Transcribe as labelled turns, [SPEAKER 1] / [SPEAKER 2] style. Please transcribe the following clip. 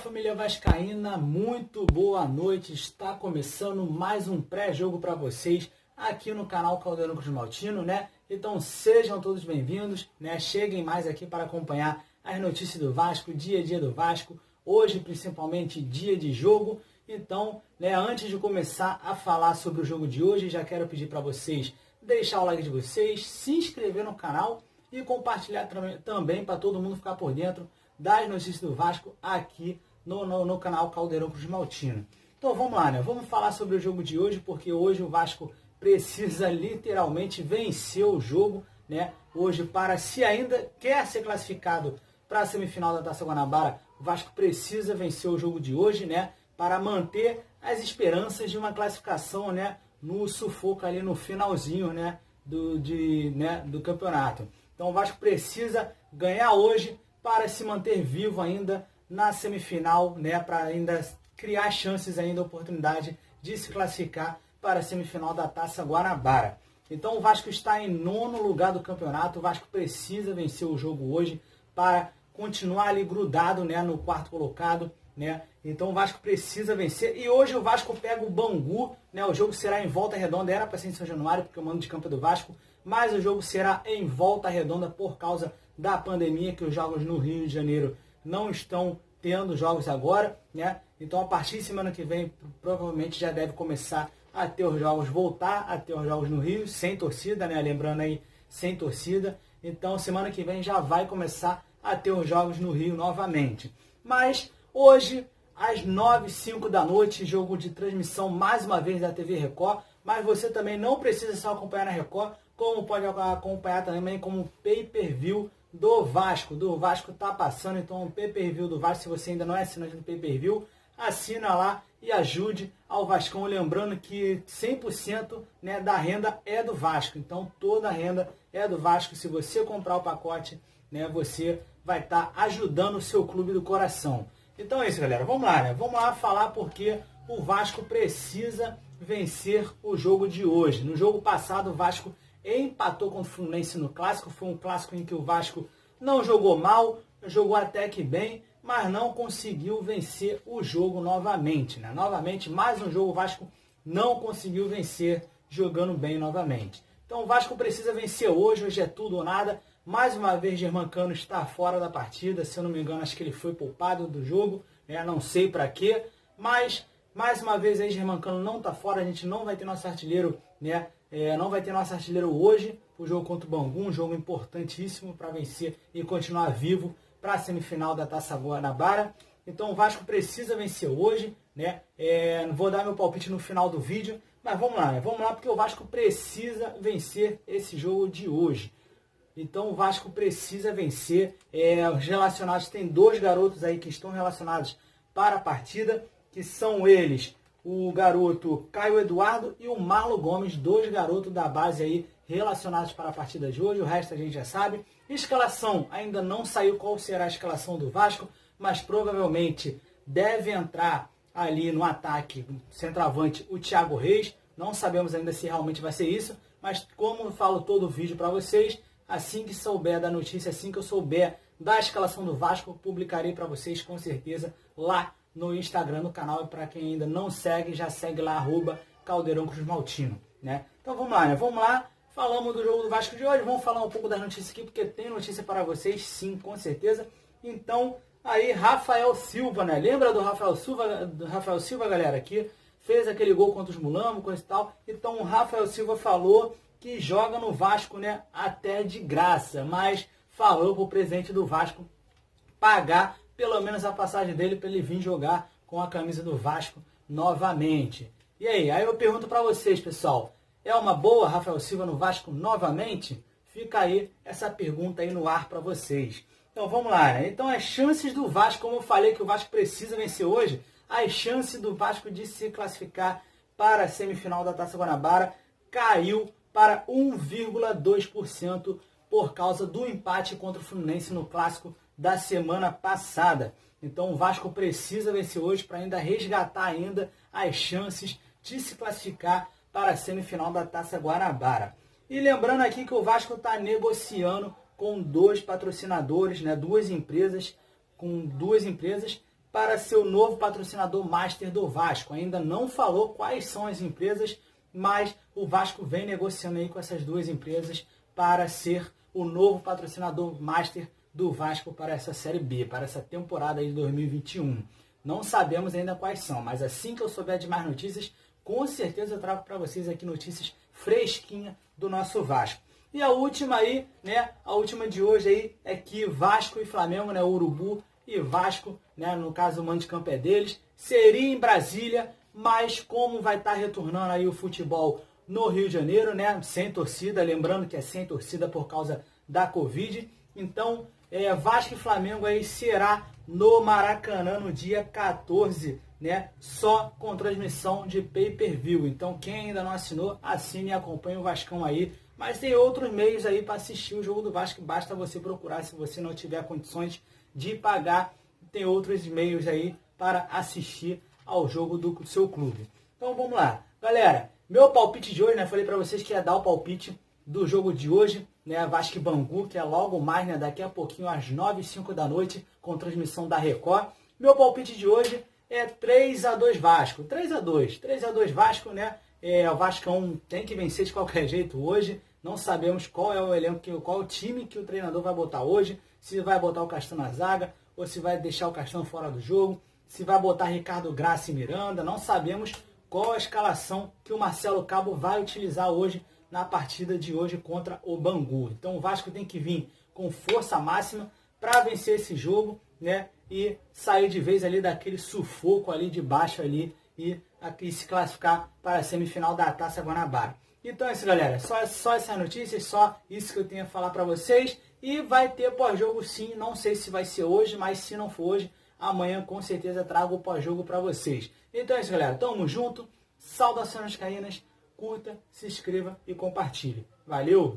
[SPEAKER 1] família vascaína, muito boa noite. Está começando mais um pré-jogo para vocês aqui no canal Caldeirão Cruz Maltino, né? Então sejam todos bem-vindos, né? Cheguem mais aqui para acompanhar as notícias do Vasco, dia a dia do Vasco, hoje principalmente dia de jogo. Então, né, antes de começar a falar sobre o jogo de hoje, já quero pedir para vocês deixar o like de vocês, se inscrever no canal e compartilhar também para todo mundo ficar por dentro das notícias do Vasco aqui no canal Caldeirão Cruz Maltino. Então vamos lá, né? Vamos falar sobre o jogo de hoje, porque hoje o Vasco precisa literalmente vencer o jogo, né? Hoje, para se ainda quer ser classificado para a semifinal da Taça Guanabara, o Vasco precisa vencer o jogo de hoje, né? Para manter as esperanças de uma classificação, né? No sufoco ali no finalzinho, né? Do campeonato. Então o Vasco precisa ganhar hoje para se manter vivo ainda na semifinal, né, para ainda criar chances, ainda oportunidade de se classificar para a semifinal da Taça Guanabara. Então o Vasco está em 9º lugar do campeonato, o Vasco precisa vencer o jogo hoje para continuar ali grudado, né, no 4º colocado, né? Então o Vasco precisa vencer e hoje o Vasco pega o Bangu, né? O jogo será em Volta Redonda, era para ser em São Januário porque o mando de campo é do Vasco, mas o jogo será em Volta Redonda por causa da pandemia, que os jogos no Rio de Janeiro não estão tendo jogos agora, né? Então a partir de semana que vem provavelmente já deve começar a ter os jogos, voltar a ter os jogos no Rio, sem torcida, né? Lembrando aí, sem torcida. Então semana que vem já vai começar a ter os jogos no Rio novamente. Mas hoje, às 9h05 da noite, jogo de transmissão mais uma vez da TV Record, mas você também não precisa só acompanhar na Record, como pode acompanhar também como pay-per-view do Vasco. Do Vasco tá passando, então o pay-per-view do Vasco, se você ainda não é assinante do pay-per-view, assina lá e ajude ao Vascão. Lembrando que 100%, né, da renda é do Vasco, então toda a renda é do Vasco. Se você comprar o pacote, né, você vai estar ajudando o seu clube do coração. Então é isso, galera. Vamos lá, né? Vamos lá falar porque o Vasco precisa vencer o jogo de hoje. No jogo passado, o Vasco empatou contra o Fluminense no Clássico. Foi um Clássico em que o Vasco não jogou mal, jogou até que bem, mas não conseguiu vencer o jogo novamente, né? Novamente, mais um jogo o Vasco não conseguiu vencer jogando bem novamente. Então o Vasco precisa vencer hoje. Hoje é tudo ou nada. Mais uma vez, Germancano está fora da partida. Se eu não me engano, acho que ele foi poupado do jogo, né? Não sei para quê, mas mais uma vez aí Germancano não está fora. A gente não vai ter nosso artilheiro, né? Não vai ter nosso artilheiro hoje, o jogo contra o Bangu, um jogo importantíssimo para vencer e continuar vivo para a semifinal da Taça Guanabara. Então o Vasco precisa vencer hoje, né? Vou dar meu palpite no final do vídeo, mas vamos lá, né? Vamos lá porque o Vasco precisa vencer esse jogo de hoje. Então o Vasco precisa vencer. Os relacionados, tem 2 garotos aí que estão relacionados para a partida, que são eles, o garoto Caio Eduardo e o Marlon Gomes, 2 garotos da base aí relacionados para a partida de hoje. O resto a gente já sabe. Escalação, ainda não saiu qual será a escalação do Vasco, mas provavelmente deve entrar ali no ataque centroavante o Thiago Reis. Não sabemos ainda se realmente vai ser isso, mas como eu falo todo o vídeo para vocês, assim que souber da notícia, assim que eu souber da escalação do Vasco, publicarei para vocês com certeza lá no Instagram, no canal. E para quem ainda não segue, já segue lá, @Caldeirão Cruz Maltino, né? Então vamos lá, né? Vamos lá, falamos do jogo do Vasco de hoje, vamos falar um pouco das notícias aqui, porque tem notícia para vocês, sim, com certeza. Então, aí, Rafael Silva, né? Lembra do Rafael Silva, galera, que fez aquele gol contra os Mulambos, coisa e tal. Então o Rafael Silva falou que joga no Vasco, né, até de graça, mas falou pro presidente do Vasco pagar pelo menos a passagem dele para ele vir jogar com a camisa do Vasco novamente. E aí eu pergunto para vocês, pessoal, é uma boa Rafael Silva no Vasco novamente? Fica aí essa pergunta aí no ar para vocês. Então vamos lá, né? Então as chances do Vasco, como eu falei que o Vasco precisa vencer hoje, as chances do Vasco de se classificar para a semifinal da Taça Guanabara caiu para 1,2% por causa do empate contra o Fluminense no Clássico da semana passada. Então o Vasco precisa vencer hoje para ainda resgatar ainda as chances de se classificar para a semifinal da Taça Guanabara. E lembrando aqui que o Vasco está negociando com 2 patrocinadores, né, duas empresas para ser o novo patrocinador master do Vasco. Ainda não falou quais são as empresas, mas o Vasco vem negociando aí com essas duas empresas para ser o novo patrocinador master do Vasco para essa Série B, para essa temporada aí de 2021. Não sabemos ainda quais são, mas assim que eu souber de mais notícias, com certeza eu trago para vocês aqui notícias fresquinhas do nosso Vasco. E a última aí, né, a última de hoje aí é que Vasco e Flamengo, né, Urubu e Vasco, né, no caso o mando de campo é deles, seria em Brasília, mas como vai estar retornando aí o futebol no Rio de Janeiro, né, sem torcida, lembrando que é sem torcida por causa da Covid, então Vasco e Flamengo aí será no Maracanã no dia 14, né, só com transmissão de pay-per-view. Então quem ainda não assinou, assine e acompanhe o Vascão aí. Mas tem outros meios aí para assistir o jogo do Vasco, basta você procurar se você não tiver condições de pagar. Tem outros meios aí para assistir ao jogo do seu clube. Então vamos lá. Galera, meu palpite de hoje, né, falei para vocês que ia dar o palpite do jogo de hoje, né, Vasco e Bangu, que é logo mais, né, daqui a pouquinho às 9h05 da noite, com transmissão da Record. Meu palpite de hoje é 3-2 Vasco, 3-2 Vasco, né, o Vascão tem que vencer de qualquer jeito hoje, não sabemos qual é o elenco, qual o time que o treinador vai botar hoje, se vai botar o Castan na zaga, ou se vai deixar o Castan fora do jogo, se vai botar Ricardo Graça e Miranda, não sabemos qual a escalação que o Marcelo Cabo vai utilizar hoje na partida de hoje contra o Bangu. Então o Vasco tem que vir com força máxima para vencer esse jogo, né, e sair de vez ali daquele sufoco ali de baixo ali e se classificar para a semifinal da Taça Guanabara. Então é isso, galera. Só essas notícias, só isso que eu tenho a falar para vocês. E vai ter pós-jogo sim, não sei se vai ser hoje, mas se não for hoje, amanhã com certeza trago o pós-jogo para vocês. Então é isso, galera. Tamo junto. Saudações vascaínas. Curta, se inscreva e compartilhe. Valeu!